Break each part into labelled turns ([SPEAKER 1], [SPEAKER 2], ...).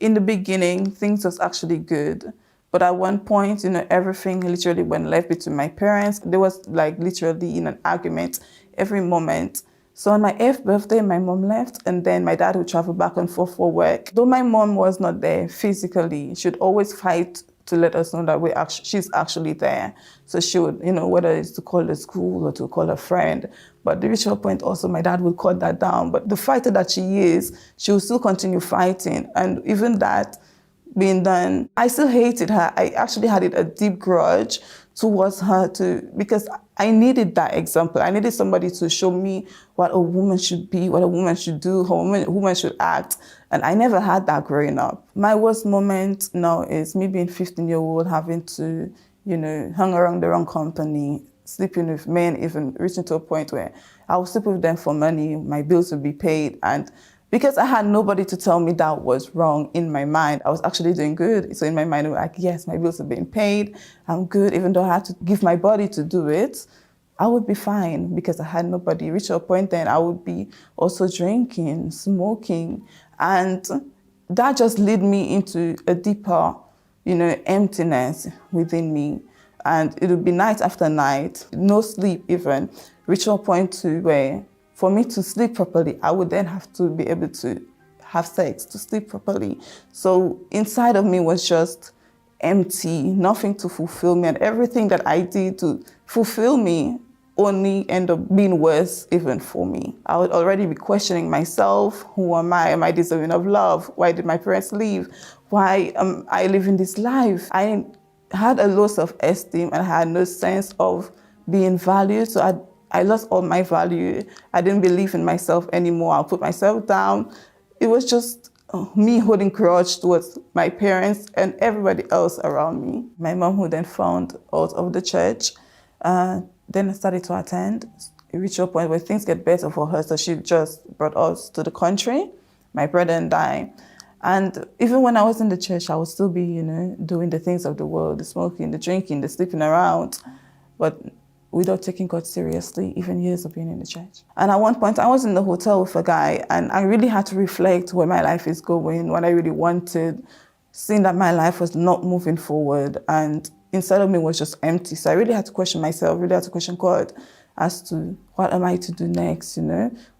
[SPEAKER 1] In the beginning, things was actually good. But at one point, everything literally went left between my parents. There was like literally an argument every moment. So on my 8th birthday, my mom left, and then my dad would travel back and forth for work. Though my mom was not there physically, she'd always fight to let us know that she's actually there. So she would, whether it's to call the school or to call a friend. But the reach point also, my dad would cut that down. But the fighter that she is, she will still continue fighting. And even that being done, I still hated her. I actually had a deep grudge towards her because I needed that example. I needed somebody to show me what a woman should be, what a woman should do, how a woman should act. And I never had that growing up. My worst moment now is me being 15-year-old, having to, hang around the wrong company, sleeping with men, even reaching to a point where I would sleep with them for money, my bills would be paid. And because I had nobody to tell me that was wrong in my mind, I was actually doing good. So in my mind, I was like, yes, my bills are being paid. I'm good. Even though I had to give my body to do it, I would be fine because I had nobody. Reach a point then I would be also drinking, smoking. And that just led me into a deeper, emptiness within me. And it would be night after night, no sleep even. Reach a point to where for me to sleep properly, I would then have to be able to have sex, to sleep properly. So inside of me was just empty, nothing to fulfill me. And everything that I did to fulfill me only end up being worse even for me. I would already be questioning myself. Who am I? Am I deserving of love? Why did my parents leave? Why am I living this life? I had a low self-esteem and I had no sense of being valued. So I lost all my value. I didn't believe in myself anymore. I put myself down. It was just me holding grudge towards my parents and everybody else around me. My mom, who then found out of the church, then I started to attend. It reached a point where things get better for her, so she just brought us to the country, my brother and I. And even when I was in the church, I would still be, doing the things of the world, the smoking, the drinking, the sleeping around. But without taking God seriously, even years of being in the church. And at one point, I was in the hotel with a guy, and I really had to reflect where my life is going, what I really wanted, seeing that my life was not moving forward, and inside of me was just empty. So I really had to question myself, really had to question God as to what am I to do next,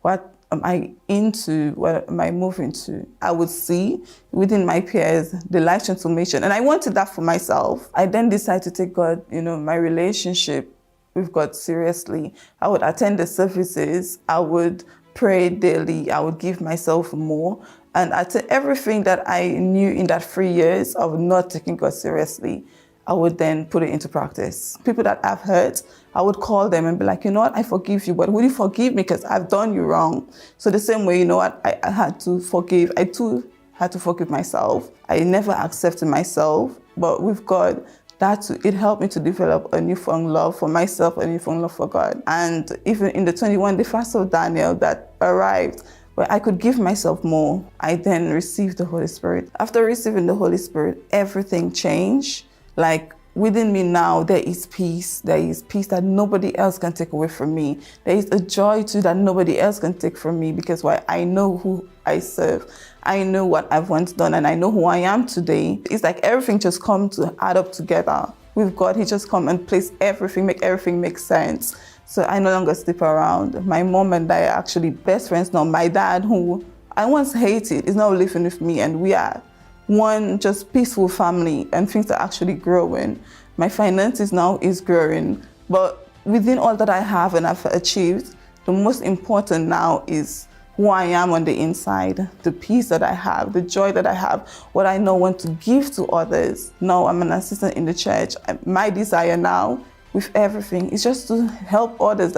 [SPEAKER 1] What am I into? What am I moving to? I would see within my peers the life transformation, and I wanted that for myself. I then decided to take God, my relationship with God seriously. I would attend the services, I would pray daily, I would give myself more. And everything that I knew in that 3 years of not taking God seriously, I would then put it into practice. People that I've hurt, I would call them and be like, I forgive you, but will you forgive me because I've done you wrong? So the same way, I had to forgive. I too had to forgive myself. I never accepted myself, but with God, it helped me to develop a newfound love for myself, a newfound love for God. And even in the 21 day fast of Daniel that arrived, where I could give myself more, I then received the Holy Spirit. After receiving the Holy Spirit, everything changed. Like within me now, there is peace. There is peace that nobody else can take away from me. There is a joy too that nobody else can take from me because I know who I serve. I know what I've once done and I know who I am today. It's like everything just come to add up together. With God, He just come and place everything, make everything make sense. So I no longer sleep around. My mom and I are actually best friends now. My dad, who I once hated, is now living with me, and we are one just peaceful family, and things are actually growing. My finances now is growing. But within all that I have and I've achieved, the most important now is who I am on the inside, the peace that I have, the joy that I have, what I know want to give to others. Now I'm an assistant in the church. My desire now with everything is just to help others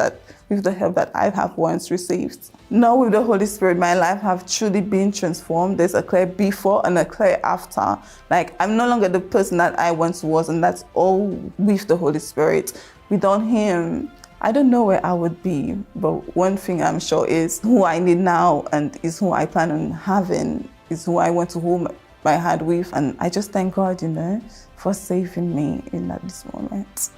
[SPEAKER 1] with the help that I have once received. Now with the Holy Spirit, my life have truly been transformed. There's a clear before and a clear after. Like I'm no longer the person that I once was, and that's all with the Holy Spirit. Without Him, I don't know where I would be, but one thing I'm sure is who I need now and is who I plan on having, is who I want to hold my hand with. And I just thank God, for saving me in this moment.